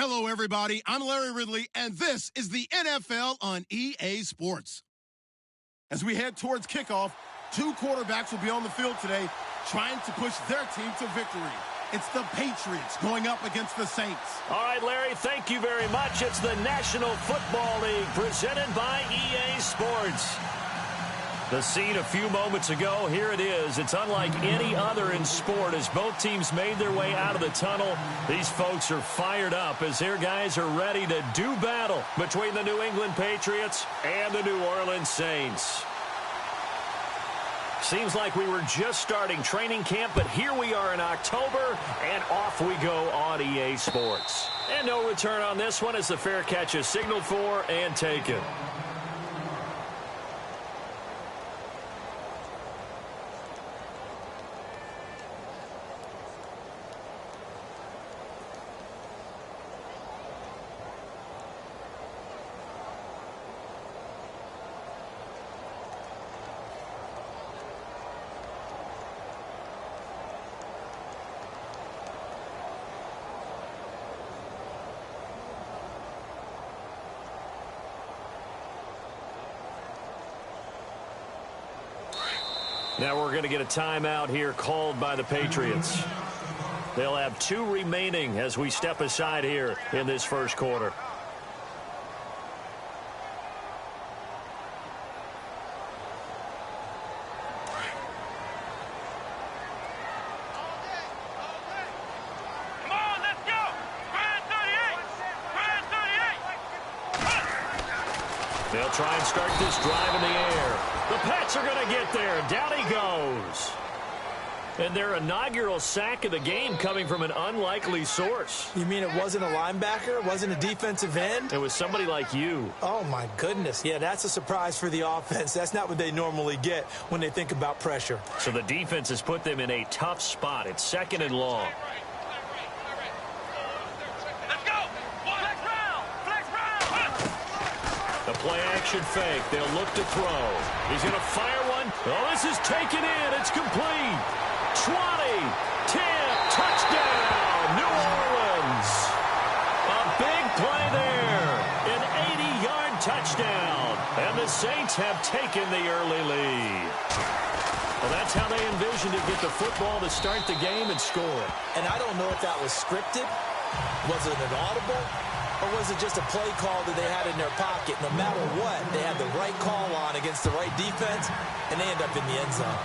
Hello, everybody. I'm Larry Ridley, and this is the NFL on EA Sports. As we head towards kickoff, two quarterbacks will be on the field today trying to push their team to victory. It's the Patriots going up against the Saints. All right, Larry, thank you very much. It's the National Football League presented by EA Sports. The scene a few moments ago, here it is. It's unlike any other in sport as both teams made their way out of the tunnel. These folks are fired up as their guys are ready to do battle between the New England Patriots and the New Orleans Saints. Seems like we were just starting training camp, but here we are in October, and off we go on EA Sports. And no return on this one as the fair catch is signaled for and taken. Now we're going to get a timeout here called by the Patriots. They'll have 2 remaining as we step aside here in this first quarter. They'll try and start this drive in the air. The Pats are going to get there. Down he goes. And their inaugural sack of the game coming from an unlikely source. You mean it wasn't a linebacker? It wasn't a defensive end? It was somebody like you. Oh, my goodness. Yeah, that's a surprise for the offense. That's not what they normally get when they think about pressure. So the defense has put them in a tough spot. It's 2nd and long. The play-action fake. They'll look to throw. He's going to fire one. Oh, this is taken in. It's complete. 20, 10, touchdown, New Orleans. A big play there. An 80-yard touchdown. And the Saints have taken the early lead. Well, that's how they envisioned to get the football to start the game and score. And I don't know if that was scripted. Was it an audible? Or was it just a play call that they had in their pocket? No matter what, they had the right call on against the right defense, and they end up in the end zone.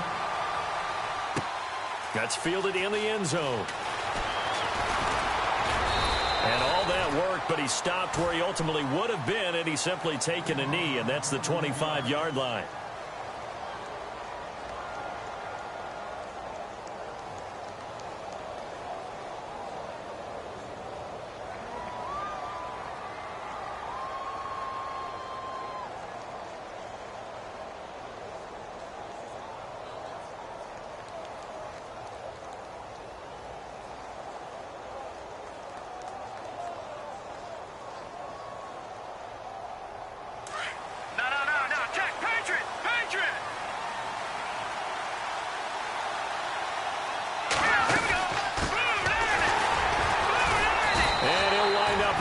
That's fielded in the end zone. And all that worked, but he stopped where he ultimately would have been had he simply taken a knee, and that's the 25-yard line.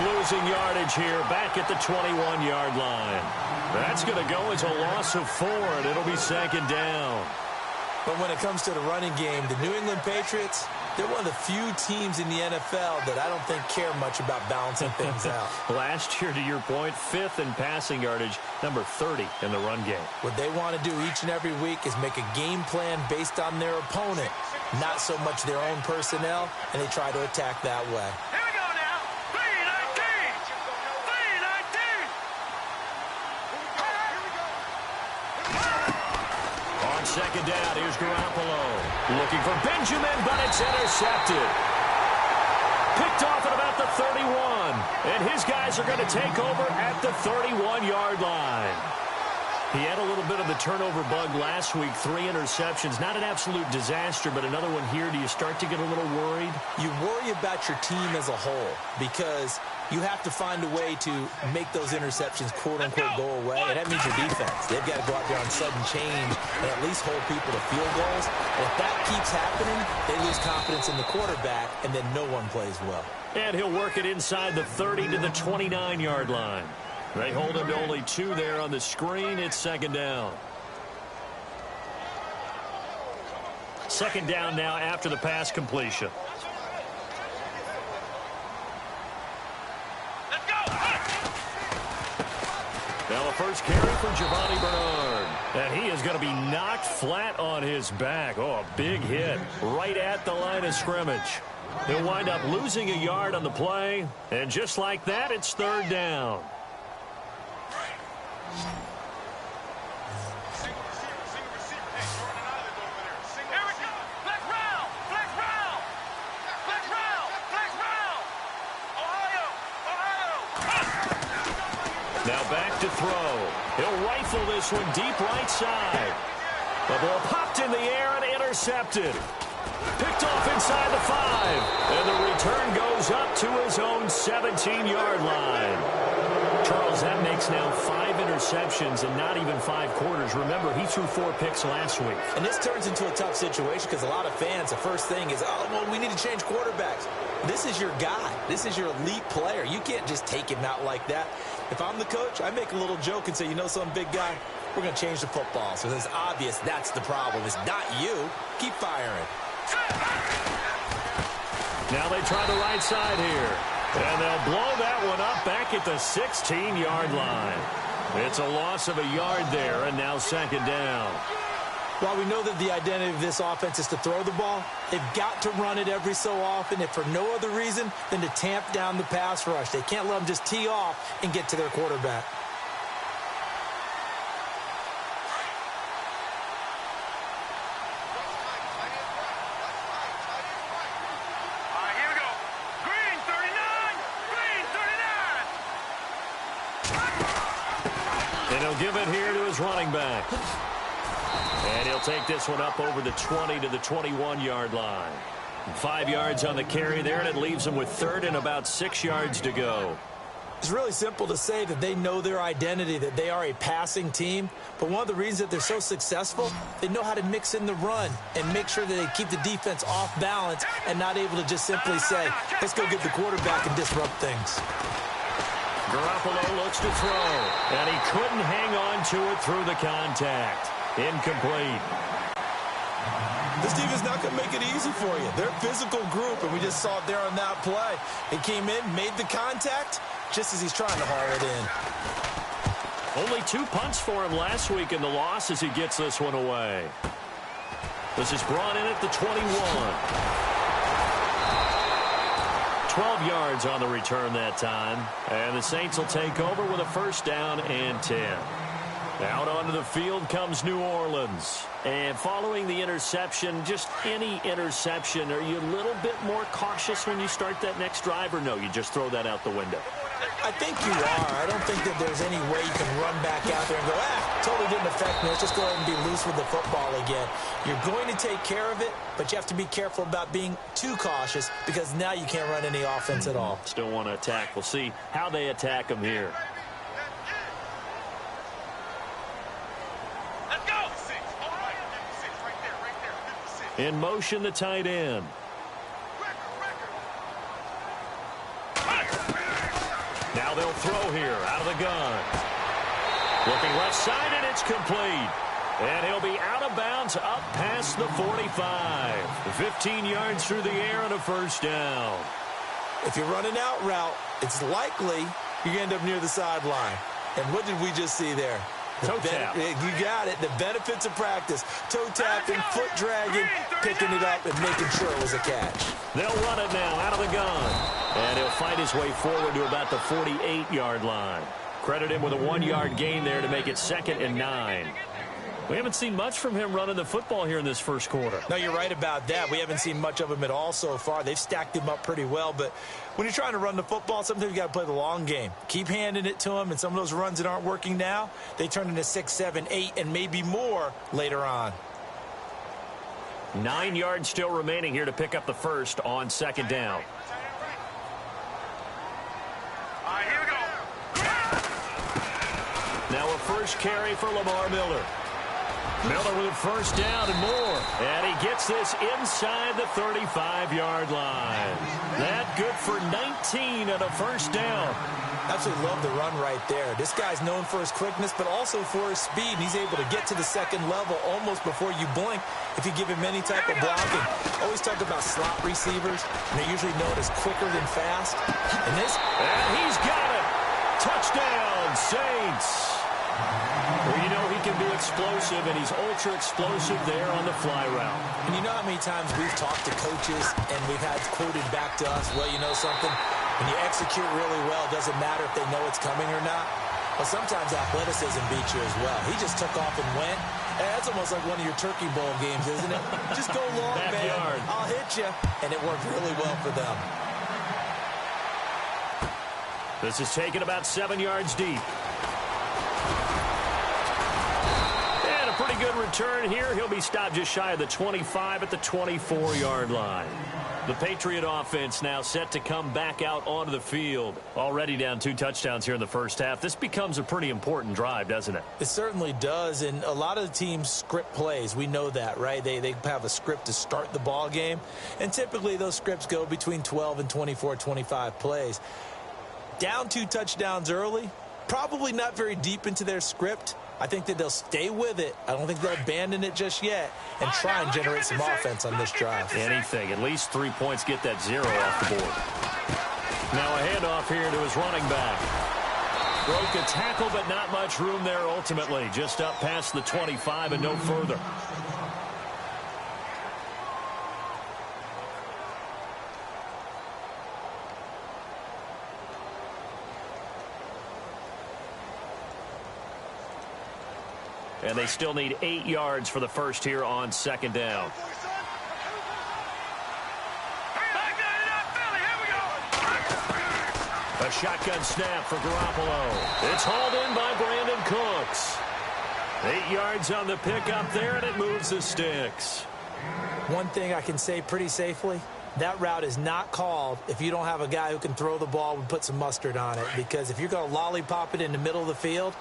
Losing yardage here back at the 21-yard line. That's going to go as a loss of 4, and it'll be 2nd down. But when it comes to the running game, the New England Patriots, they're one of the few teams in the NFL that I don't think care much about balancing things out. Last year, to your point, 5th in passing yardage, number 30 in the run game. What they want to do each and every week is make a game plan based on their opponent, not so much their own personnel, and they try to attack that way. Second down, here's Garoppolo. Looking for Benjamin, but it's intercepted. Picked off at about the 31. And his guys are going to take over at the 31-yard line. He had a little bit of the turnover bug last week, 3 interceptions. Not an absolute disaster, but another one here. Do you start to get a little worried? You worry about your team as a whole because you have to find a way to make those interceptions, quote-unquote, go away, and that means your defense. They've got to go out there on sudden change and at least hold people to field goals. And if that keeps happening, they lose confidence in the quarterback, and then no one plays well. And he'll work it inside the 30 to the 29-yard line. They hold him to only 2 there on the screen. It's second down. Second down now after the pass completion. Let's go! Now the first carry for Giovanni Bernard. And he is going to be knocked flat on his back. Oh, a big hit right at the line of scrimmage. He'll wind up losing a yard on the play. And just like that, it's third down. Now back to throw. He'll rifle this one deep right side. The ball popped in the air and intercepted. Picked off inside the 5. And the return goes up to his own 17-yard line. Charles, that makes now 5 interceptions and not even 5 quarters. Remember, he threw 4 picks last week. And this turns into a tough situation because a lot of fans, the first thing is, oh, well, we need to change quarterbacks. This is your guy. This is your elite player. You can't just take him out like that. If I'm the coach, I make a little joke and say, you know something, big guy? We're going to change the football. So it's obvious that's the problem. It's not you. Keep firing. Now they try the right side here. And they'll blow that one up back at the 16-yard line. It's a loss of a yard there, and now second down. While we know that the identity of this offense is to throw the ball, they've got to run it every so often, if for no other reason than to tamp down the pass rush. They can't let them just tee off and get to their quarterback. And he'll give it here to his running back. And he'll take this one up over the 20 to the 21-yard line. 5 yards on the carry there, and it leaves him with third and about 6 yards to go. It's really simple to say that they know their identity, that they are a passing team. But one of the reasons that they're so successful, they know how to mix in the run and make sure that they keep the defense off balance and not able to just simply say, let's go get the quarterback and disrupt things. Garoppolo looks to throw, and he couldn't hang on to it through the contact. Incomplete. This team is not going to make it easy for you. They're a physical group, and we just saw it there on that play. He came in, made the contact, just as he's trying to haul it in. Only 2 punts for him last week in the loss as he gets this one away. This is brought in at the 21. 12 yards on the return that time. And the Saints will take over with a first down and 10. Out onto the field comes New Orleans. And following the interception, just any interception, are you a little bit more cautious when you start that next drive, or no, you just throw that out the window? I think you are. I don't think that there's any way you can run back out there and go, totally didn't affect me. Let's just go ahead and be loose with the football again. You're going to take care of it, but you have to be careful about being too cautious because now you can't run any offense at all. Still want to attack. We'll see how they attack him here. In motion, the tight end. Now they'll throw here out of the gun. Looking left side, and it's complete. And he'll be out of bounds up past the 45. 15 yards through the air and a first down. If you run an out route, it's likely you end up near the sideline. And what did we just see there? Toe tap. You got it. The benefits of practice. Toe tapping, foot dragging, picking it up, and making sure it was a catch. They'll run it now out of the gun. And he'll fight his way forward to about the 48-yard line. Credit him with a 1-yard gain there to make it 2nd and 9. We haven't seen much from him running the football here in this first quarter. No, you're right about that. We haven't seen much of him at all so far. They've stacked him up pretty well, but when you're trying to run the football, sometimes you got to play the long game. Keep handing it to him, and some of those runs that aren't working now, they turn into 6, 7, 8, and maybe more later on. 9 yards still remaining here to pick up the first on 2nd down. first carry for Lamar Miller. Miller with a first down and more. And he gets this inside the 35-yard line. That good for 19 and a first down. Absolutely love the run right there. This guy's known for his quickness, but also for his speed. He's able to get to the second level almost before you blink if you give him any type of blocking. Always talk about slot receivers, and they're usually known as quicker than fast. And he's got it. Touchdown, Saints. Well, you know he can be explosive, and he's ultra-explosive there on the fly route. And you know how many times we've talked to coaches, and we've had quoted back to us, well, you know something? When you execute really well, it doesn't matter if they know it's coming or not. Well, sometimes athleticism beats you as well. He just took off and went. And that's almost like one of your Turkey Bowl games, isn't it? Just go long, Backyard. man. I'll hit you. And it worked really well for them. This is taken about 7 yards deep. And a pretty good return here. He'll be stopped just shy of the 25 at the 24-yard line. The Patriot offense now set to come back out onto the field. Already down 2 touchdowns here in the first half. This becomes a pretty important drive, doesn't it? It certainly does, and a lot of the teams script plays. We know that, right? They have a script to start the ball game, and typically those scripts go between 12 and 24, 25 plays. Down 2 touchdowns early, probably not very deep into their script. I think that they'll stay with it. I don't think they'll abandon it just yet and try and generate some offense on this drive. Anything. At least 3 points, get that 0 off the board. Now a handoff here to his running back. Broke a tackle, but not much room there ultimately. Just up past the 25 and no further. And they still need 8 yards for the first here on second down. A shotgun snap for Garoppolo. It's hauled in by Brandon Cooks. 8 yards on the pickup there, and it moves the sticks. One thing I can say pretty safely, that route is not called if you don't have a guy who can throw the ball and put some mustard on it. Because if you're going to lollipop it in the middle of the field,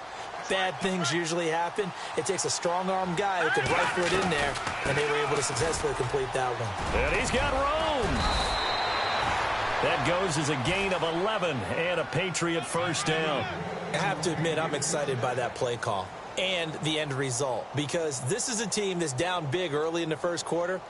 bad things usually happen. It takes a strong-arm guy who can rifle it in there, and they were able to successfully complete that one. And he's got room. That goes as a gain of 11 and a Patriot first down. I have to admit, I'm excited by that play call and the end result, because this is a team that's down big early in the first quarter,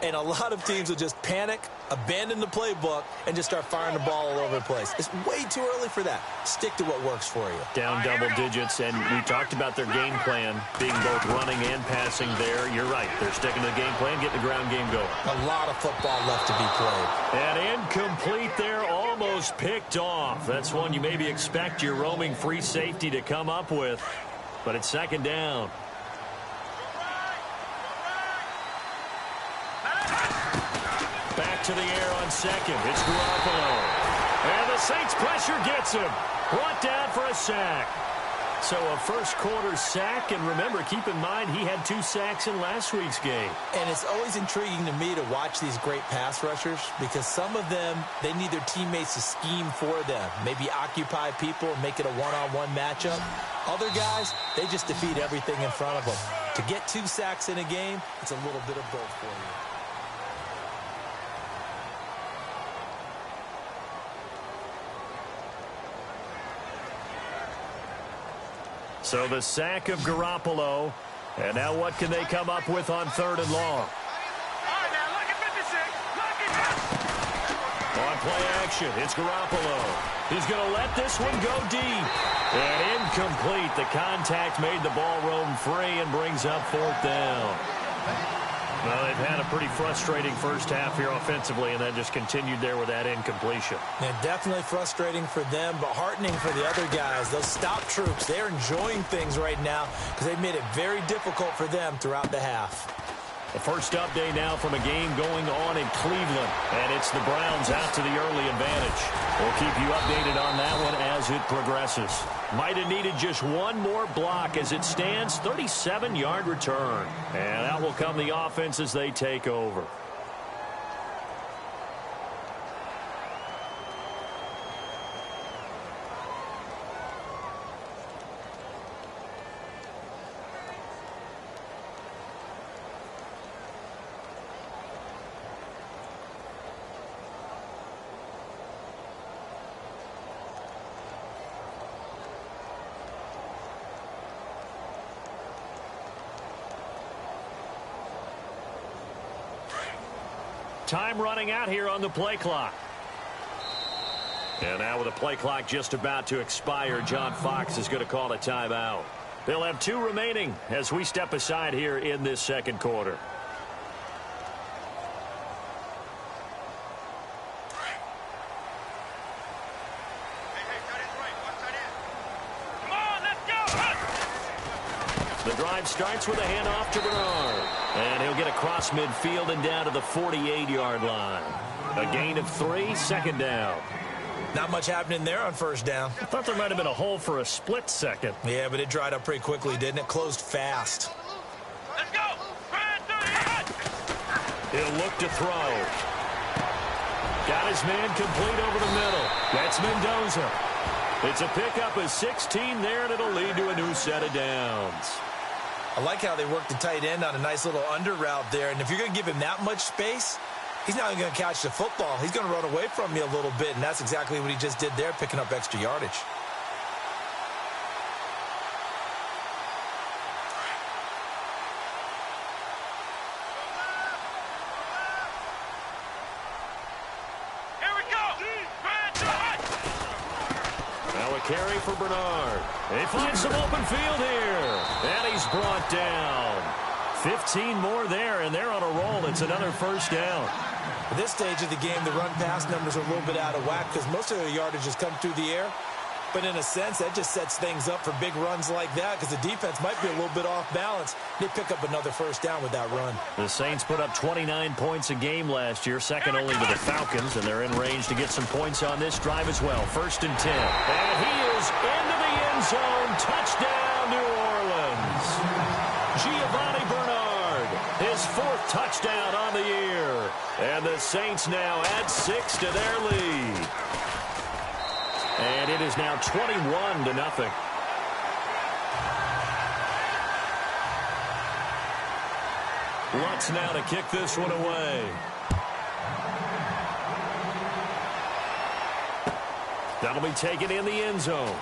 and a lot of teams will just panic, abandon the playbook, and just start firing the ball all over the place. It's way too early for that. Stick to what works for you. Down double digits, and we talked about their game plan being both running and passing there. You're right. They're sticking to the game plan, getting the ground game going. A lot of football left to be played. And incomplete there, almost picked off. That's one you maybe expect your roaming free safety to come up with, but it's second down. To the air on second. It's Garoppolo. And the Saints pressure gets him. Brought down for a sack. So a first quarter sack, and remember, keep in mind he had 2 sacks in last week's game. And it's always intriguing to me to watch these great pass rushers, because some of them, they need their teammates to scheme for them. Maybe occupy people and make it a one-on-one matchup. Other guys, they just defeat everything in front of them. To get 2 sacks in a game, it's a little bit of both for you. So the sack of Garoppolo. And now what can they come up with on 3rd and long? On play action, it's Garoppolo. He's going to let this one go deep. And incomplete. The contact made the ball roam free and brings up 4th down. Well, they've had a pretty frustrating first half here offensively, and that just continued there with that incompletion. Yeah, definitely frustrating for them, but heartening for the other guys. Those stop troops, they're enjoying things right now because they've made it very difficult for them throughout the half. The first update now from a game going on in Cleveland, and it's the Browns out to the early advantage. We'll keep you updated on that one as it progresses. Might have needed just one more block as it stands, 37-yard return. And out will come the offense as they take over. Time running out here on the play clock. And now with the play clock just about to expire, John Fox is going to call a timeout. They'll have 2 remaining as we step aside here in this second quarter. The drive starts with a handoff to Bernard. And he'll get across midfield and down to the 48-yard line. A gain of 3, second down. Not much happening there on first down. I thought there might have been a hole for a split second. Yeah, but it dried up pretty quickly, didn't it? Closed fast. Let's go! He'll look to throw. Got his man complete over the middle. That's Mendoza. It's a pickup of 16 there, and it'll lead to a new set of downs. I like how they worked the tight end on a nice little under route there. And if you're going to give him that much space, he's not going to catch the football. He's going to run away from me a little bit, and that's exactly what he just did there, picking up extra yardage. Here we go! Now a carry for Bernard. They find some open field here. And he's brought down. 15 more there, and they're on a roll. It's another first down. At this stage of the game, the run-pass numbers are a little bit out of whack because most of their yardage has come through the air. But in a sense, that just sets things up for big runs like that because the defense might be a little bit off balance. They pick up another first down with that run. The Saints put up 29 points a game last year, second only to the Falcons, and they're in range to get some points on this drive as well. 1st and 10. And he is into the end zone. Touchdown, New Orleans. Giovanni Bernard, his 4th touchdown on the year. And the Saints now add 6 to their lead. And it is now 21-0. Lutz now to kick this one away. That'll be taken in the end zone.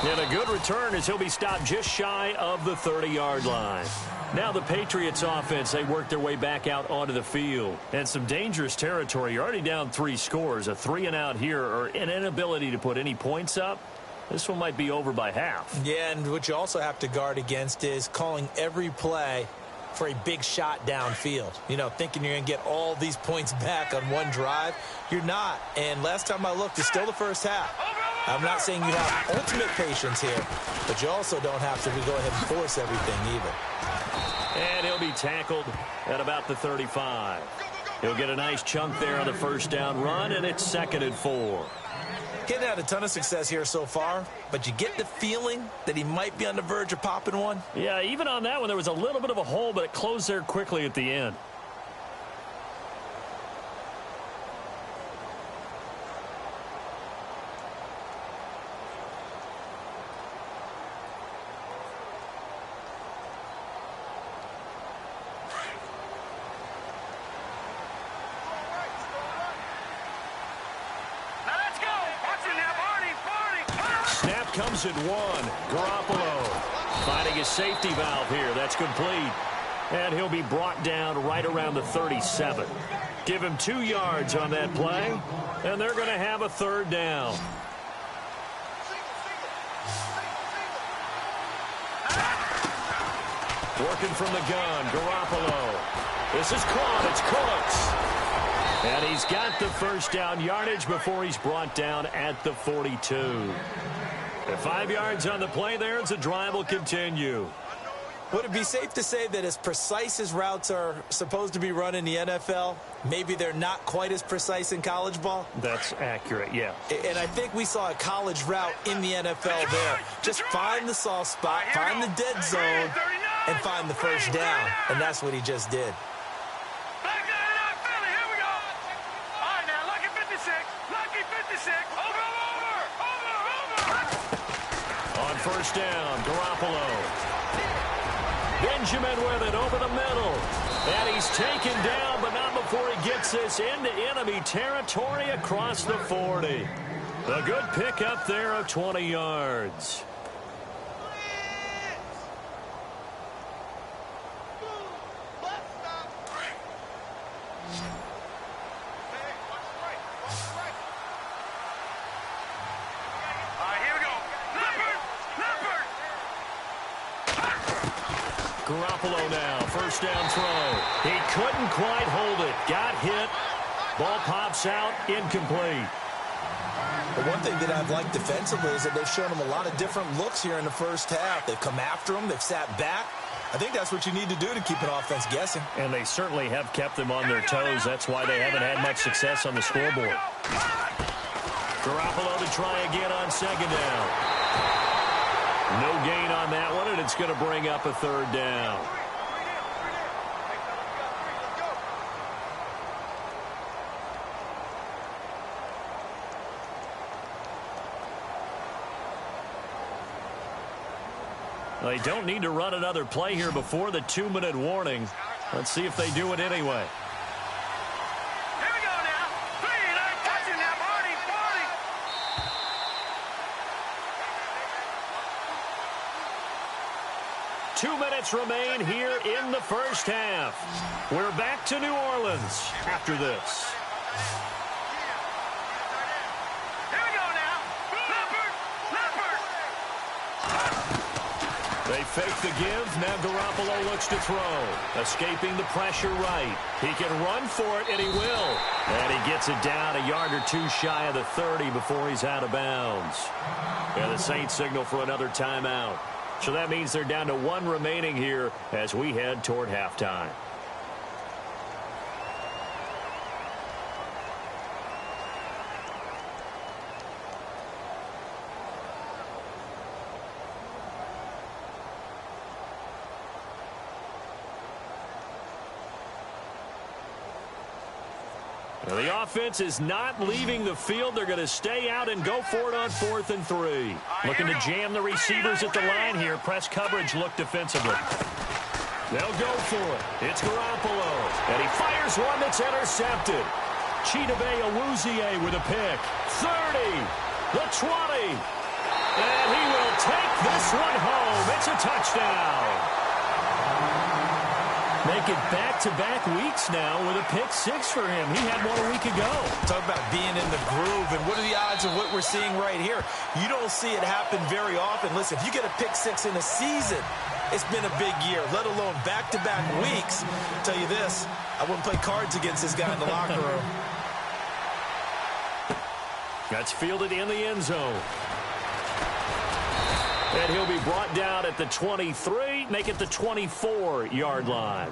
And a good return as he'll be stopped just shy of the 30-yard line. Now the Patriots offense, they work their way back out onto the field. And some dangerous territory. You're already down 3 scores. A 3-and-out here or an inability to put any points up. This one might be over by half. Yeah, and what you also have to guard against is calling every play for a big shot downfield. You know, thinking you're going to get all these points back on one drive. You're not. And last time I looked, it's still the first half. I'm not saying you have ultimate patience here, but you also don't have to go ahead and force everything either. And he'll be tackled at about the 35. He'll get a nice chunk there on the first down run, and it's 2nd and 4. Getting had a ton of success here so far, but you get the feeling that he might be on the verge of popping one. Yeah, even on that one, there was a little bit of a hole, but it closed there quickly at the end. Comes at 1. Garoppolo finding his safety valve here. That's complete. And he'll be brought down right around the 37. Give him 2 yards on that play, and they're going to have a 3rd down. Working from the gun, Garoppolo. This is caught. It's Cooks. And he's got the first down yardage before he's brought down at the 42. 5 yards on the play there as the drive will continue. Would it be safe to say that as precise as routes are supposed to be run in the NFL, maybe they're not quite as precise in college ball? That's accurate, yeah. And I think we saw a college route in the NFL there. Just find the soft spot, find the dead zone, and find the first down. And that's what he just did. First down, Garoppolo. Benjamin with it over the middle. And he's taken down, but not before he gets this into enemy territory across the 40. A good pickup there of 20 yards. Garoppolo now, first down throw. He couldn't quite hold it. Got hit. Ball pops out, incomplete. But one thing that I've liked defensively is that they've shown him a lot of different looks here in the first half. They've come after him. They've sat back. I think that's what you need to do to keep an offense guessing. And they certainly have kept them on their toes. That's why they haven't had much success on the scoreboard. Garoppolo to try again on second down. No gain on that one, and it's going to bring up a third down. They don't need to run another play here before the 2-minute warning. Let's see if they do it anyway. Here we go now. Please, I'm touching now. 2 minutes remain here in the first half. We're back to New Orleans after this. Here we go now. Leopard. They fake the give. Now Garoppolo looks to throw. Escaping the pressure right. He can run for it, and he will. And he gets it down a yard or two shy of the 30 before he's out of bounds. And the Saints signal for another timeout. So that means they're down to 1 remaining here as we head toward halftime. The offense is not leaving the field. They're going to stay out and go for it on 4th and 3. Looking to jam the receivers at the line here. Press coverage look defensively. They'll go for it. It's Garoppolo. And he fires one that's intercepted. Chidobe Awuzie with a pick. 30. The 20. And he will take this one home. It's a touchdown. Make it back-to-back weeks now with a pick-6 for him. He had one a week ago. Talk about being in the groove, and what are the odds of what we're seeing right here? You don't see it happen very often. Listen, if you get a pick-6 in a season, it's been a big year, let alone back-to-back weeks. I'll tell you this, I wouldn't play cards against this guy in the locker room. That's fielded in the end zone. And he'll be brought down at the 23, make it the 24-yard line.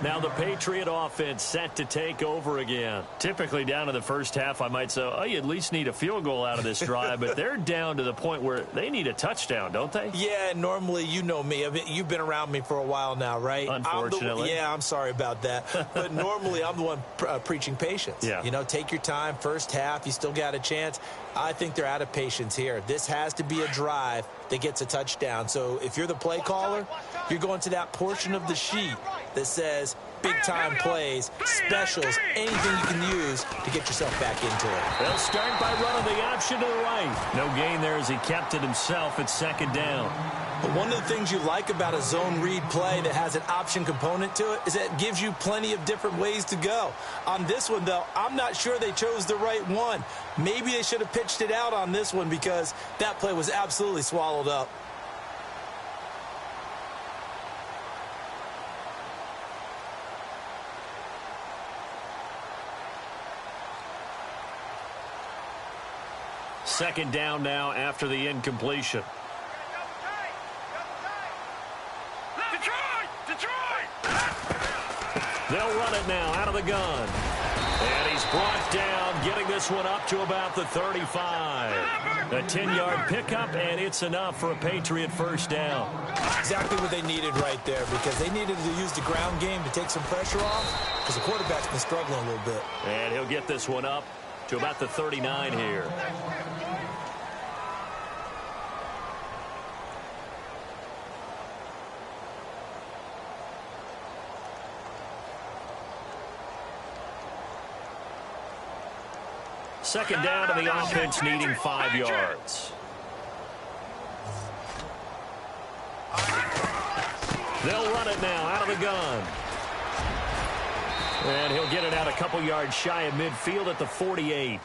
Now the Patriot offense set to take over again. Typically down to the first half, I might say, oh, you at least need a field goal out of this drive, but they're down to the point where they need a touchdown, don't they? Yeah, normally, you know me. I mean, you've been around me for a while now, right? Unfortunately. I'm sorry about that. But normally, I'm the one preaching patience. Yeah. You know, take your time. First half, you still got a chance. I think they're out of patience here. This has to be a drive that gets a touchdown. So if you're the play caller, you're going to that portion of the sheet that says big-time plays, specials, anything you can use to get yourself back into it. They'll start by running the option to the right. No gain there as he kept it himself at second down. But one of the things you like about a zone read play that has an option component to it is that it gives you plenty of different ways to go. On this one, though, I'm not sure they chose the right one. Maybe they should have pitched it out on this one because that play was absolutely swallowed up. Second down now after the incompletion. Detroit! They'll run it now out of the gun. And he's brought down, getting this one up to about the 35. A 10-yard pickup, and it's enough for a Patriot first down. Exactly what they needed right there because they needed to use the ground game to take some pressure off because the quarterback's been struggling a little bit. And he'll get this one up to about the 39 here. Second down, and the offense needing 5 yards. They'll run it now out of the gun. And he'll get it out a couple yards shy of midfield at the 48.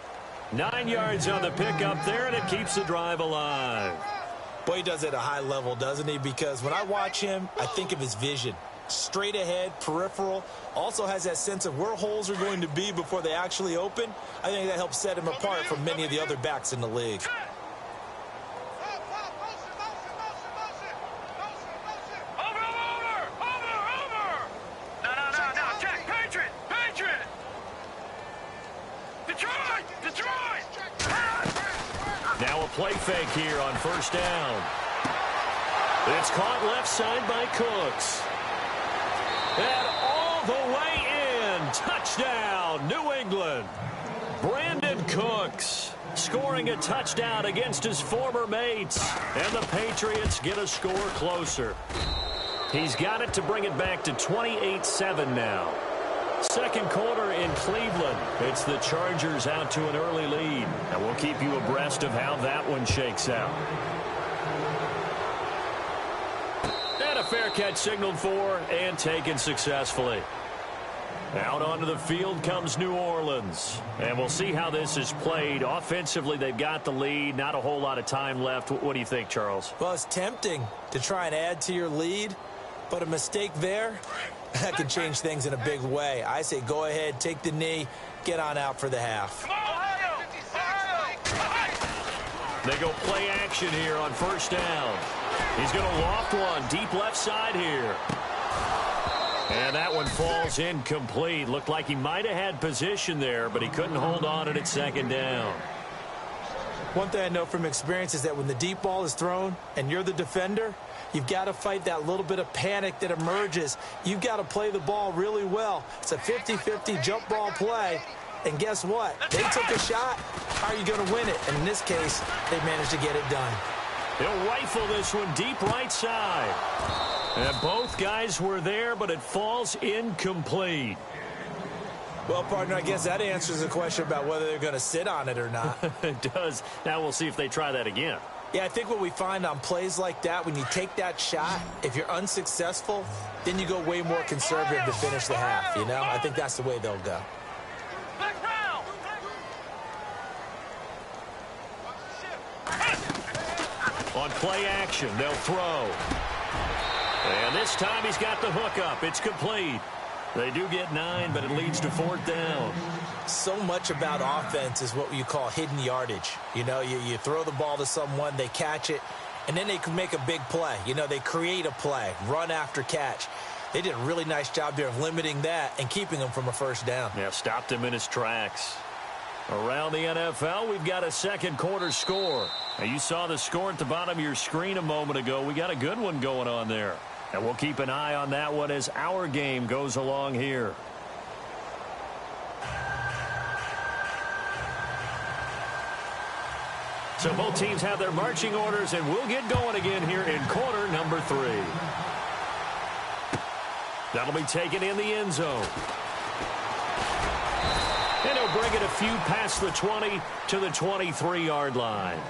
9 yards on the pickup there, and it keeps the drive alive. Boy, he does it at a high level, doesn't he? Because when I watch him, I think of his vision. Straight ahead, peripheral, also has that sense of where holes are going to be before they actually open. I think that helps set him apart from many of the other backs in the league. Now a play fake here on first down. It's caught left side by Cooks. And all the way in. Touchdown, New England. Brandon Cooks scoring a touchdown against his former mates. And the Patriots get a score closer. He's got it to bring it back to 28-7 now. Second quarter in Cleveland. It's the Chargers out to an early lead. And we'll keep you abreast of how that one shakes out. And a fair catch signaled for and taken successfully. Out onto the field comes New Orleans. And we'll see how this is played. Offensively, they've got the lead. Not a whole lot of time left. What do you think, Charles? Well, it's tempting to try and add to your lead. But a mistake there, that can change things in a big way. I say go ahead, take the knee, get on out for the half. They go play action here on first down. He's going to loft one deep left side here. And that one falls incomplete. Looked like he might have had position there, but he couldn't hold on at second down. One thing I know from experience is that when the deep ball is thrown and you're the defender, you've got to fight that little bit of panic that emerges. You've got to play the ball really well. It's a 50-50 jump ball play. And guess what? They took a shot. How are you going to win it? And in this case, they managed to get it done. He'll rifle this one deep right side. And both guys were there, but it falls incomplete. Well, partner, I guess that answers the question about whether they're going to sit on it or not. It does. Now we'll see if they try that again. Yeah, I think what we find on plays like that, when you take that shot, if you're unsuccessful, then you go way more conservative to finish the half, you know? I think that's the way they'll go. On play action, they'll throw. And this time he's got the hook up. It's complete. They do get 9, but it leads to fourth down. So much about offense is what you call hidden yardage. You know, you throw the ball to someone, they catch it, and then they can make a big play. You know, they create a play, run after catch. They did a really nice job there of limiting that and keeping him from a first down. Yeah, stopped him in his tracks. Around the NFL, we've got a second quarter score. Now, you saw the score at the bottom of your screen a moment ago. We got a good one going on there. And we'll keep an eye on that one as our game goes along here. So both teams have their marching orders, and we'll get going again here in quarter number 3. That'll be taken in the end zone. And he'll bring it a few past the 20 to the 23-yard line.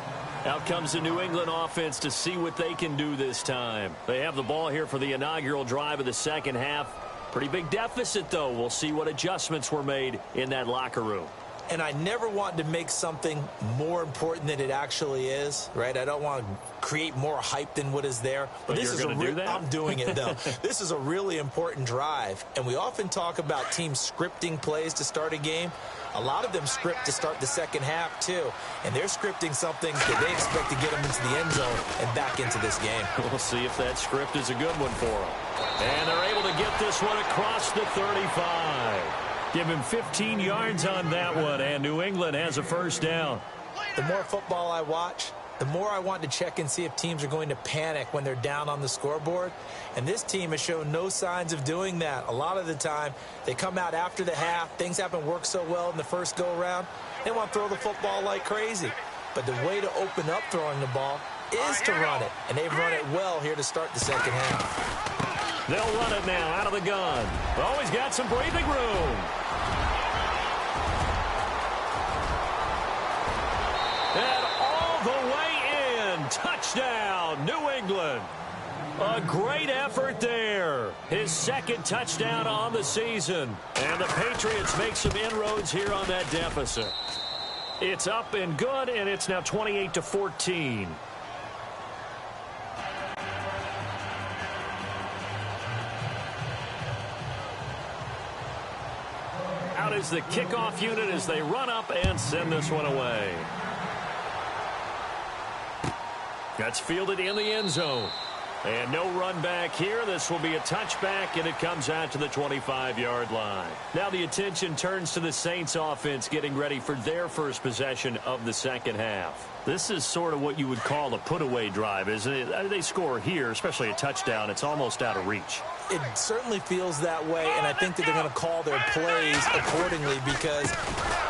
Out comes the New England offense to see what they can do this time. They have the ball here for the inaugural drive of the second half. Pretty big deficit, though. We'll see what adjustments were made in that locker room. And I never want to make something more important than it actually is, right? I don't want to create more hype than what is there. But this is do that? I'm doing it, though. This is a really important drive. And we often talk about teams scripting plays to start a game. A lot of them script to start the second half, too. And they're scripting something that they expect to get them into the end zone and back into this game. We'll see if that script is a good one for them. And they're able to get this one across the 35. Give him 15 yards on that one, and New England has a first down. The more football I watch, the more I want to check and see if teams are going to panic when they're down on the scoreboard. And this team has shown no signs of doing that. A lot of the time, they come out after the half. Things haven't worked so well in the first go-around. They want to throw the football like crazy. But the way to open up throwing the ball is to run it. And they've run it well here to start the second half. They'll run it now out of the gun. Oh, he's got some breathing room. And all the way in. Touchdown, New England. A great effort there. His second touchdown on the season. And the Patriots make some inroads here on that deficit. It's up and good, and it's now 28-14. here's the kickoff unit as they run up and send this one away. That's fielded in the end zone. And no run back here. This will be a touchback, and it comes out to the 25-yard line. Now the attention turns to the Saints offense getting ready for their first possession of the second half. This is sort of what you would call a put-away drive, isn't it? They score here, especially a touchdown. It's almost out of reach. It certainly feels that way, and I think that they're going to call their plays accordingly, because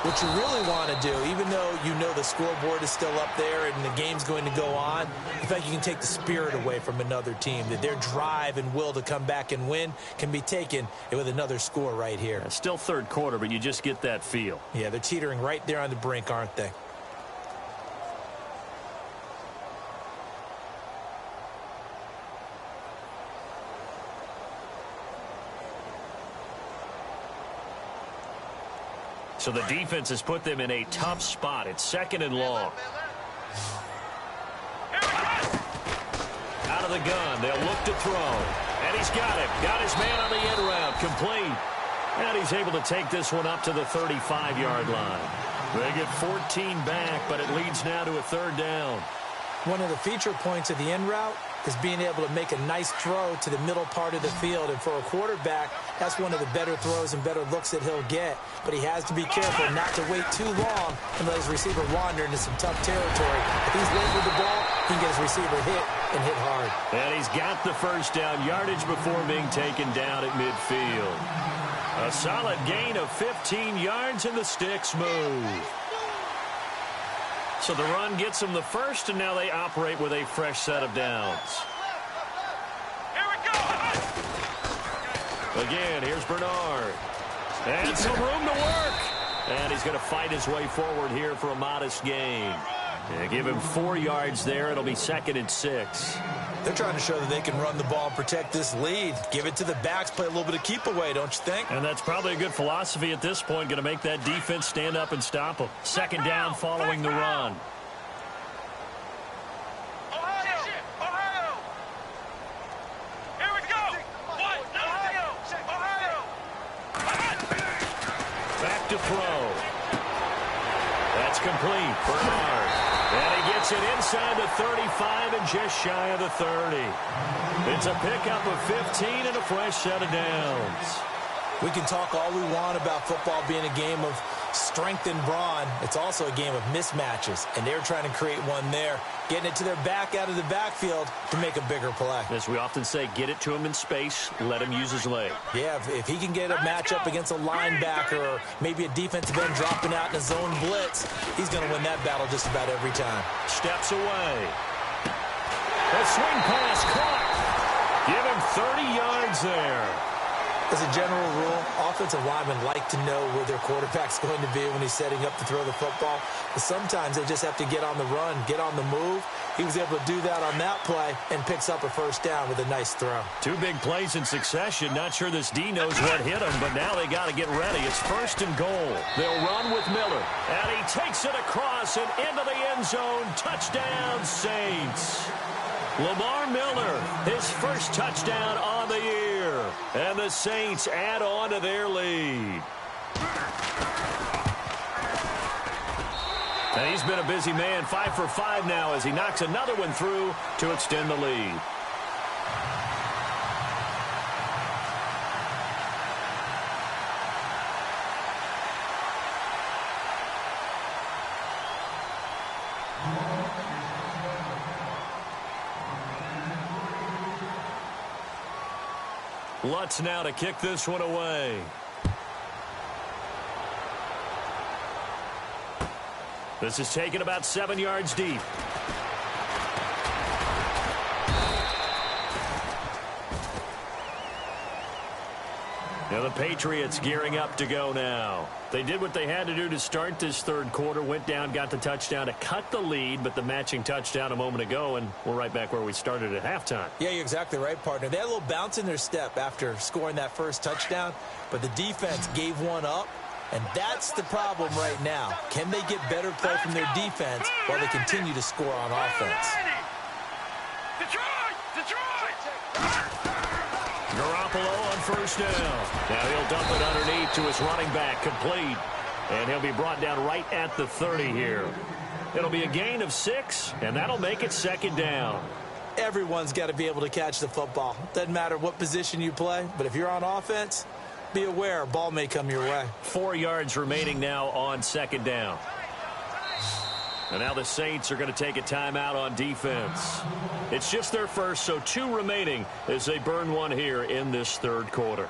what you really want to do, even though you know the scoreboard is still up there and the game's going to go on, in fact, you can take the spirit away from another team, that their drive and will to come back and win can be taken with another score right here. Yeah, still third quarter, but you just get that feel. Yeah, they're teetering right there on the brink, aren't they? So the defense has put them in a tough spot. It's second and long. Out of the gun. They'll look to throw. And he's got it. Got his man on the end route. Complete. And he's able to take this one up to the 35-yard line. They get 14 back, but it leads now to a third down. One of the feature points of the end route is being able to make a nice throw to the middle part of the field. And for a quarterback, that's one of the better throws and better looks that he'll get. But he has to be careful not to wait too long and let his receiver wander into some tough territory. If he's late with the ball, he can get his receiver hit and hit hard. And he's got the first down yardage before being taken down at midfield. A solid gain of 15 yards, and the sticks move. So the run gets them the first, and now they operate with a fresh set of downs. Here we go. Again, here's Bernard. And some room to work. And he's going to fight his way forward here for a modest gain. Yeah, give him 4 yards there. It'll be 2nd and 6. They're trying to show that they can run the ball and protect this lead. Give it to the backs, play a little bit of keep away, don't you think? And that's probably a good philosophy at this point, going to make that defense stand up and stop them. Second down following the run. Ohio! Here we go! Ohio! Back to throw. That's complete. Bernard. And he gets it inside the 35 and just shy of the 30. It's a pickup of 15 and a fresh set of downs. We can talk all we want about football being a game of strength and brawn. It's also a game of mismatches, and they're trying to create one there, getting it to their back out of the backfield to make a bigger play. As we often say, get it to him in space, let him use his leg. Yeah, if he can get a matchup against a linebacker or maybe a defensive end dropping out in a zone blitz, he's going to win that battle just about every time. Steps away. A swing pass caught. Give him 30 yards there. As a general rule, offensive linemen like to know where their quarterback's going to be when he's setting up to throw the football. But sometimes they just have to get on the run, get on the move. He was able to do that on that play and picks up a first down with a nice throw. 2 big plays in succession. Not sure this D knows what hit him, but now they got to get ready. It's 1st and goal. They'll run with Miller. And he takes it across and into the end zone. Touchdown, Saints. Lamar Miller, his first touchdown on the year. And the Saints add on to their lead. And he's been a busy man, 5 for 5 now as he knocks another one through to extend the lead. Lutz now to kick this one away. This is taken about 7 yards deep. Now the Patriots gearing up to go now. They did what they had to do to start this third quarter, went down, got the touchdown to cut the lead, but the matching touchdown a moment ago, and we're right back where we started at halftime. Yeah, you're exactly right, partner. They had a little bounce in their step after scoring that first touchdown, but the defense gave one up, and that's the problem right now. Can they get better play from their defense while they continue to score on offense? Detroit! Garoppolo on first down. Now he'll dump it underneath to his running back, complete. And he'll be brought down right at the 30 here. It'll be a gain of 6, and that'll make it second down. Everyone's got to be able to catch the football. Doesn't matter what position you play, but if you're on offense, be aware a ball may come your way. 4 yards remaining now on second down. And now the Saints are going to take a timeout on defense. It's just their first, so 2 remaining as they burn one here in this third quarter.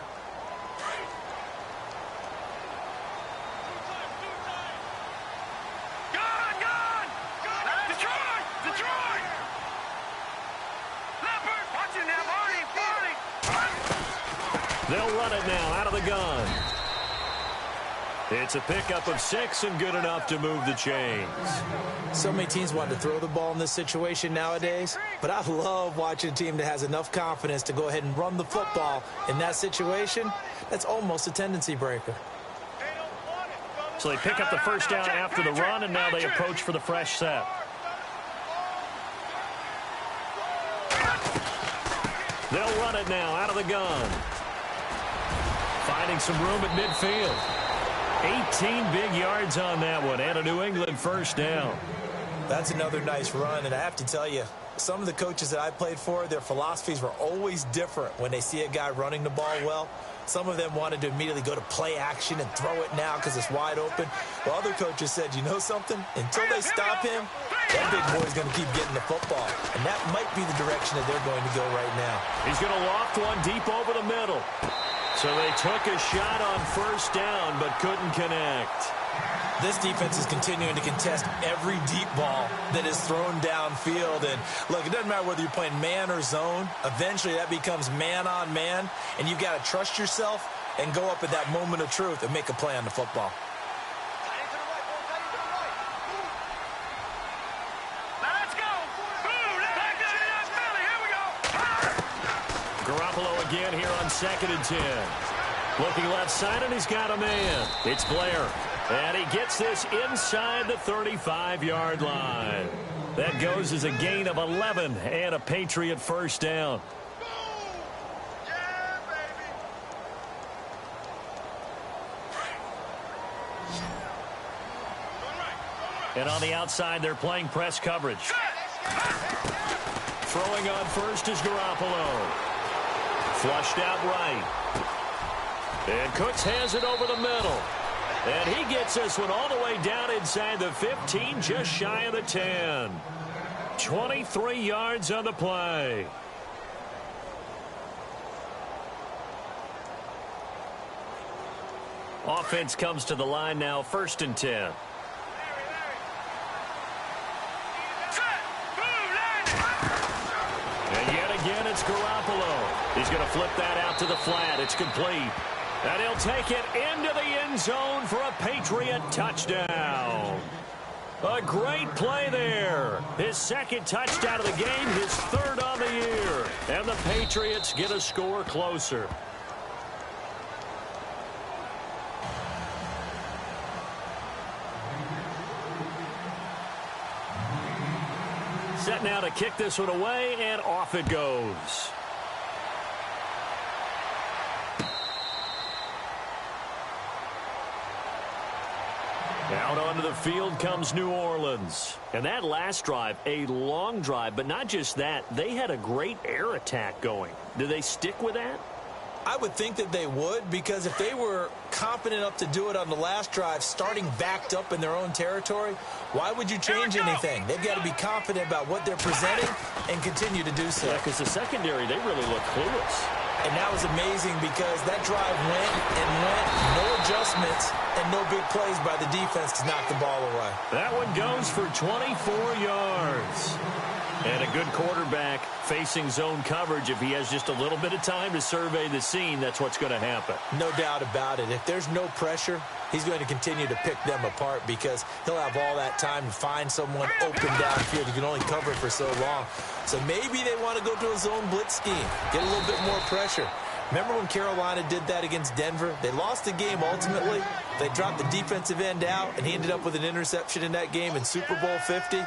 They'll run it now out of the gun. It's a pickup of 6 and good enough to move the chains. So many teams want to throw the ball in this situation nowadays, but I love watching a team that has enough confidence to go ahead and run the football in that situation. That's almost a tendency breaker. So they pick up the first down after the run, and now they approach for the fresh set. They'll run it now out of the gun. Finding some room at midfield. 18 big yards on that one, and a New England first down. That's another nice run, and I have to tell you, some of the coaches that I played for, their philosophies were always different when they see a guy running the ball well. Some of them wanted to immediately go to play action and throw it now because it's wide open. While other coaches said, you know something? Until they stop him, that big boy's going to keep getting the football. And that might be the direction that they're going to go right now. He's going to loft one deep over the middle. So they took a shot on first down but couldn't connect. This defense is continuing to contest every deep ball that is thrown downfield. And, look, it doesn't matter whether you're playing man or zone. Eventually that becomes man on man, and you've got to trust yourself and go up at that moment of truth and make a play on the football. Garoppolo again here on 2nd and 10. Looking left side, and he's got a man. It's Blair. And he gets this inside the 35-yard line. That goes as a gain of 11 and a Patriot first down. And on the outside, they're playing press coverage. Throwing on first is Garoppolo. Flushed out right. And Cooks has it over the middle. And he gets this one all the way down inside the 15, just shy of the 10. 23 yards on the play. Offense comes to the line now, 1st and 10. And yet again, it's Garoppolo. He's going to flip that out to the flat. It's complete. And he'll take it into the end zone for a Patriot touchdown. A great play there. His 2nd touchdown of the game, his 3rd on the year. And the Patriots get a score closer. Set now to kick this one away, and off it goes. Out onto the field comes New Orleans. And that last drive, a long drive, but not just that. They had a great air attack going. Do they stick with that? I would think that they would, because if they were confident enough to do it on the last drive, starting backed up in their own territory, why would you change anything? They've got to be confident about what they're presenting and continue to do so. Yeah, because the secondary, they really look clueless. And that was amazing because that drive went and went, no adjustments, and no big plays by the defense to knock the ball away. That one goes for 24 yards. And a good quarterback facing zone coverage. If he has just a little bit of time to survey the scene, that's what's going to happen. No doubt about it. If there's no pressure, he's going to continue to pick them apart because he'll have all that time to find someone open downfield. He can only cover it for so long. So maybe they want to go to a zone blitz scheme, get a little bit more pressure. Remember when Carolina did that against Denver? They lost the game ultimately. They dropped the defensive end out, and he ended up with an interception in that game in Super Bowl 50.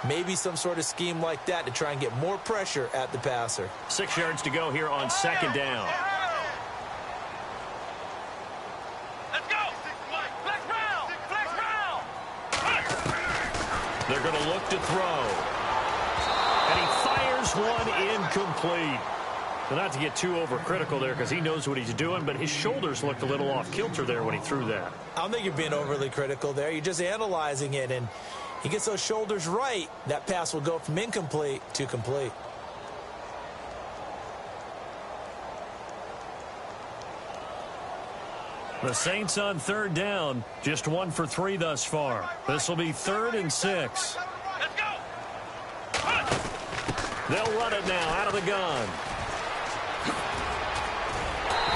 Maybe some sort of scheme like that to try and get more pressure at the passer. 6 yards to go here on 2nd down. They're going to look to throw. And he fires one incomplete. So not to get too overcritical there because he knows what he's doing, but his shoulders looked a little off kilter there when he threw that. I don't think you're being overly critical there. You're just analyzing it, and he gets those shoulders right. That pass will go from incomplete to complete. The Saints on third down, just 1 for 3 thus far. This will be 3rd and 6. Let's go. They'll run it now out of the gun.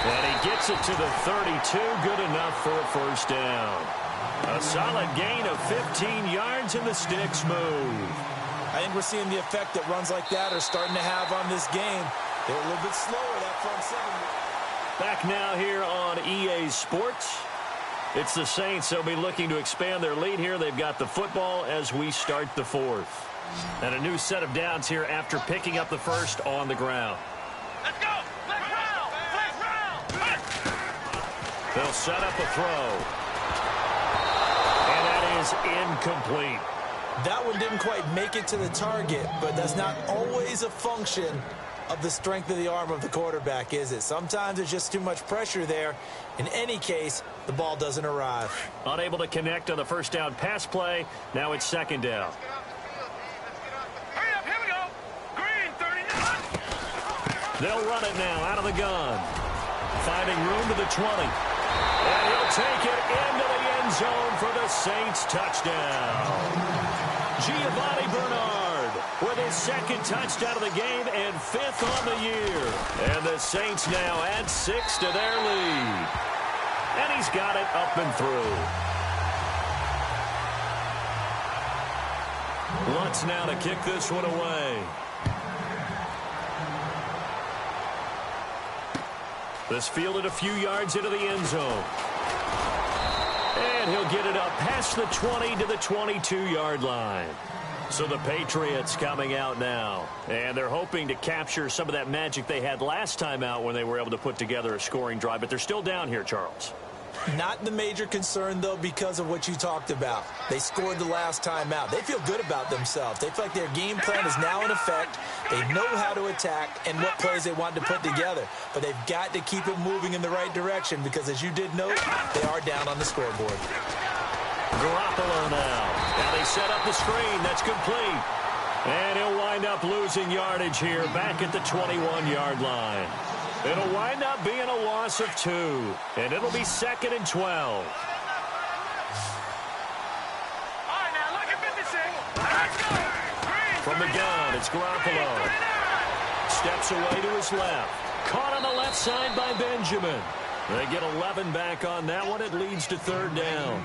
And he gets it to the 32, good enough for a first down. A solid gain of 15 yards, and the sticks move. I think we're seeing the effect that runs like that are starting to have on this game. They're a little bit slower, that front seven. Back now here on EA Sports. It's the Saints. They'll be looking to expand their lead here. They've got the football as we start the 4th. And a new set of downs here after picking up the first on the ground. Let's go. Let's round. Let's round. They'll set up a throw. And that is incomplete. That one didn't quite make it to the target, but that's not always a function of the strength of the arm of the quarterback, is it? Sometimes there's just too much pressure there. In any case, the ball doesn't arrive. Unable to connect on the first down pass play. Now it's 2nd down. Hurry up. Here we go. Green, 39. They'll run it now out of the gun. Finding room to the 20. And he'll take it into the end zone for the Saints touchdown. Giovanni Bernard with his 2nd touchdown of the game and 5th on the year. And the Saints now add 6 to their lead. And he's got it up and through. Lutz now to kick this one away. This fielded a few yards into the end zone. And he'll get it up past the 20 to the 22-yard line. So the Patriots coming out now. And they're hoping to capture some of that magic they had last time out when they were able to put together a scoring drive. But they're still down here, Charles. Not the major concern, though, because of what you talked about. They scored the last time out. They feel good about themselves. They feel like their game plan is now in effect. They know how to attack and what plays they want to put together. But they've got to keep it moving in the right direction because, as you did note, they are down on the scoreboard. Garoppolo now. Now they set up the screen. That's complete. And he'll wind up losing yardage here back at the 21-yard line. It'll wind up being a loss of 2. And it'll be 2nd and 12. All right, now look at 56. Let's go. Green, From the gun, it's Garoppolo. Steps away to his left. Caught on the left side by Benjamin. They get 11 back on that one. It leads to 3rd down.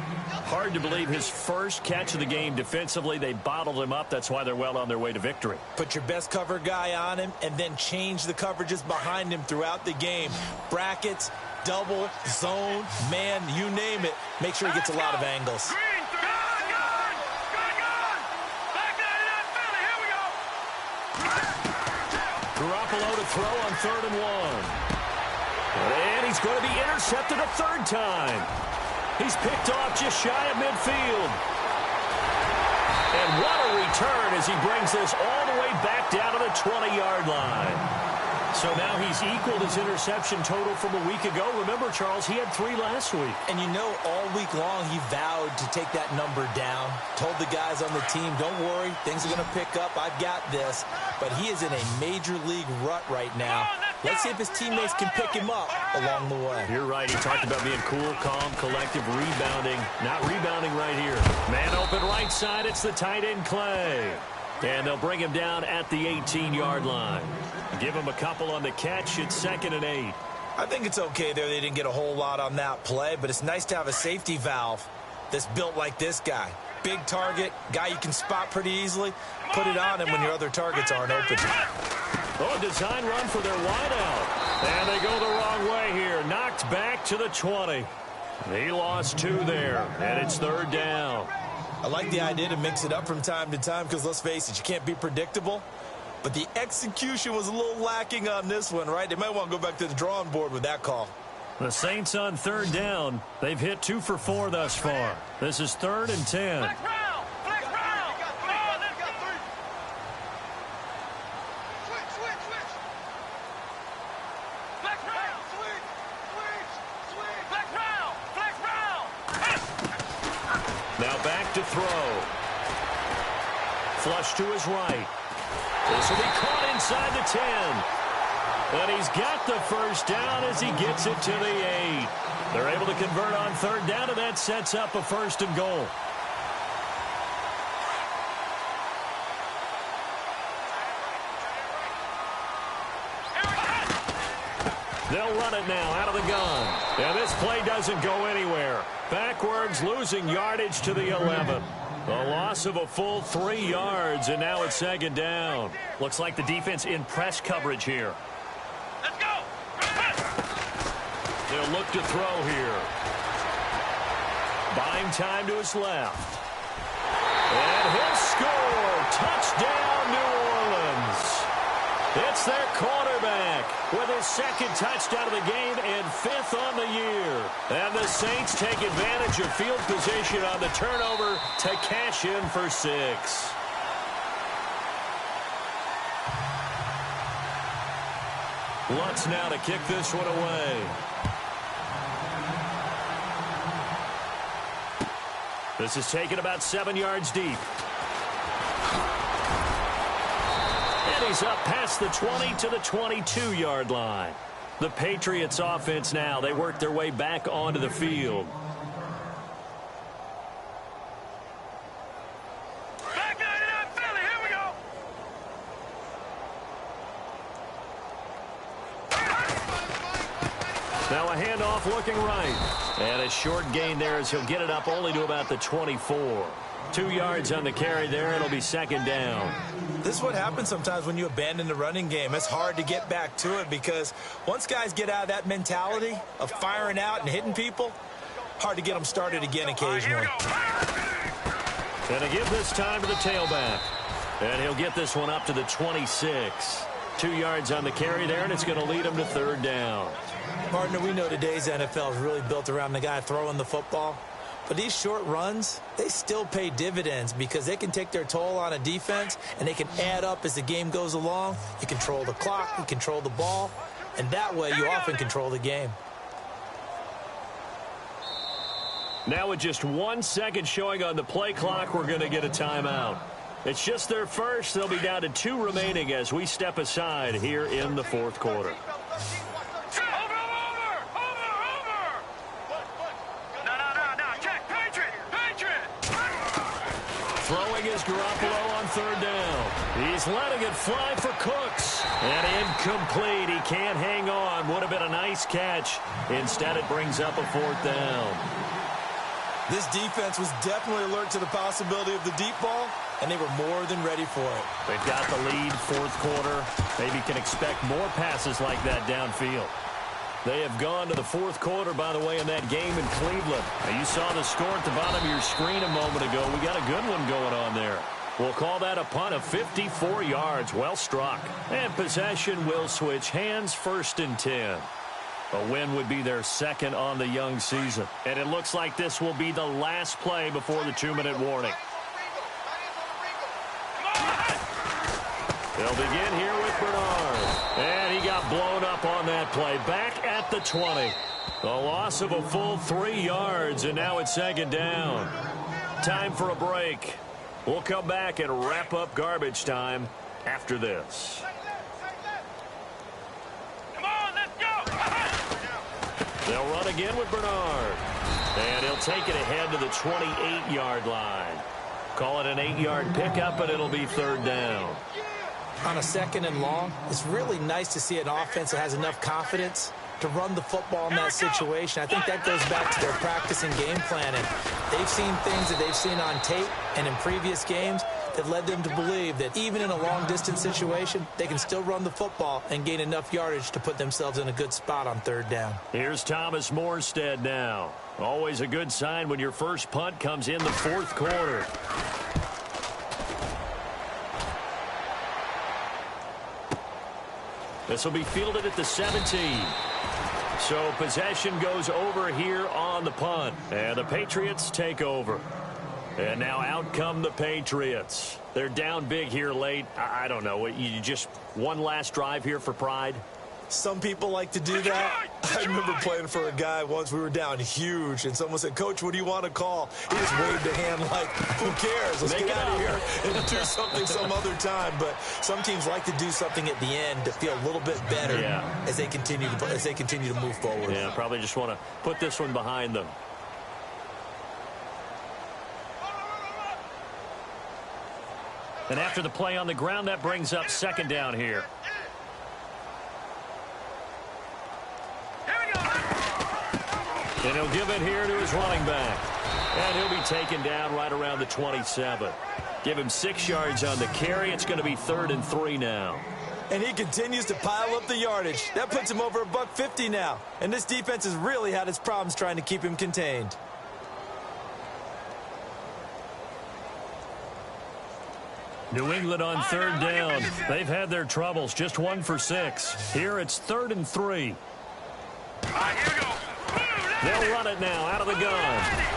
Hard to believe his first catch of the game defensively. They bottled him up. That's why they're well on their way to victory. Put your best cover guy on him and then change the coverages behind him throughout the game. Brackets, double, zone, man, you name it. Make sure he gets a lot of angles. Green, gone. Back 99 Philly. Here we go. Garoppolo to throw on 3rd and 1. And he's going to be intercepted a 3rd time. He's picked off just shy of midfield. And what a return as he brings this all the way back down to the 20-yard line. So now he's equaled his interception total from a week ago. Remember, Charles, he had 3 last week. And you know, all week long he vowed to take that number down. Told the guys on the team, don't worry, things are going to pick up. I've got this. But he is in a major league rut right now. Let's see if his teammates can pick him up along the way. You're right. He talked about being cool, calm, collective, rebounding. Not rebounding right here. Man open right side. It's the tight end, Clay. And they'll bring him down at the 18-yard line. Give him a couple on the catch. It's 2nd and 8. I think it's okay there. They didn't get a whole lot on that play, but it's nice to have a safety valve that's built like this guy. Big target, guy you can spot pretty easily. Put it on him when your other targets aren't open. Oh, a design run for their wideout. And they go the wrong way here. Knocked back to the 20. He lost 2 there, and it's 3rd down. I like the idea to mix it up from time to time because, let's face it, you can't be predictable. But the execution was a little lacking on this one, right? They might want to go back to the drawing board with that call. The Saints on 3rd down. They've hit 2 for 4 thus far. This is 3rd and 10. Flex round. Flex round. Flush to his right. This will be caught inside the 10. And he's got the first down as he gets it to the 8. They're able to convert on third down, and that sets up a 1st and goal. They'll run it now out of the gun. And this play doesn't go anywhere. Backwards, losing yardage to the 11. A loss of a full 3 yards, and now it's 2nd down. Looks like the defense in press coverage here. Let's go. They'll look to throw here. Buying time to his left. And he'll score. Touchdown, New Orleans. It's their quarterback with his 2nd touchdown of the game and 5th on the year. And the Saints take advantage of field position on the turnover to cash in for 6. Lutz now to kick this one away. This is taken about 7 yards deep. And he's up past the 20 to the 22-yard line. The Patriots offense now, they work their way back onto the field. Back 99 Philly, here we go. Now a handoff looking right. And a short gain there as he'll get it up only to about the 24. 2 yards on the carry there. It'll be 2nd down. This is what happens sometimes when you abandon the running game. It's hard to get back to it because once guys get out of that mentality of firing out and hitting people, hard to get them started again occasionally. And to give this time to the tailback. And he'll get this one up to the 26. 2 yards on the carry there, and it's going to lead him to 3rd down. Partner, we know today's NFL is really built around the guy throwing the football. But these short runs, they still pay dividends because they can take their toll on a defense and they can add up as the game goes along. You control the clock, you control the ball, and that way you often control the game. Now with just 1 second showing on the play clock, we're going to get a timeout. It's just their first. They'll be down to 2 remaining as we step aside here in the 4th quarter. Throwing is Garoppolo on 3rd down. He's letting it fly for Cooks. And incomplete. He can't hang on. Would have been a nice catch. Instead, it brings up a 4th down. This defense was definitely alert to the possibility of the deep ball, and they were more than ready for it. They've got the lead, 4th quarter. Maybe can expect more passes like that downfield. They have gone to the 4th quarter, by the way, in that game in Cleveland. Now, you saw the score at the bottom of your screen a moment ago. We got a good one going on there. We'll call that a punt of 54 yards. Well struck. And possession will switch hands, 1st and 10. A win would be their 2nd on the young season. And it looks like this will be the last play before the 2-minute warning. They'll begin here with Bernard. And he got blown up on that play. Back at the 20. A loss of a full 3 yards, and now it's 2nd down. Time for a break. We'll come back and wrap up garbage time after this. Come on, let's go. They'll run again with Bernard. And he'll take it ahead to the 28-yard line. Call it an 8-yard pickup, but it'll be 3rd down. On a 2nd and long, it's really nice to see an offense that has enough confidence to run the football in that situation. I think that goes back to their practice and game planning. They've seen things that they've seen on tape and in previous games that led them to believe that even in a long-distance situation, they can still run the football and gain enough yardage to put themselves in a good spot on 3rd down. Here's Thomas Morstead now. Always a good sign when your first punt comes in the 4th quarter. This will be fielded at the 17. So possession goes over here on the punt. And the Patriots take over. And now out come the Patriots. They're down big here late. I don't know. You just one last drive here for pride? Some people like to do that. I remember playing for a guy once. We were down huge, and someone said, "Coach, what do you want to call?" He just waved a hand like, "Who cares? Let's get out of here and do something some other time." But some teams like to do something at the end to feel a little bit better as they continue to move forward. Yeah, probably just want to put this one behind them. And after the play on the ground, that brings up second down here. And he'll give it here to his running back. And he'll be taken down right around the 27. Give him 6 yards on the carry. It's going to be 3rd and 3 now. And he continues to pile up the yardage. That puts him over $150 now. And this defense has really had its problems trying to keep him contained. New England on 3rd down. They've had their troubles. Just 1 for 6. Here it's 3rd and 3. All right, here we go. They'll run it now out of the gun.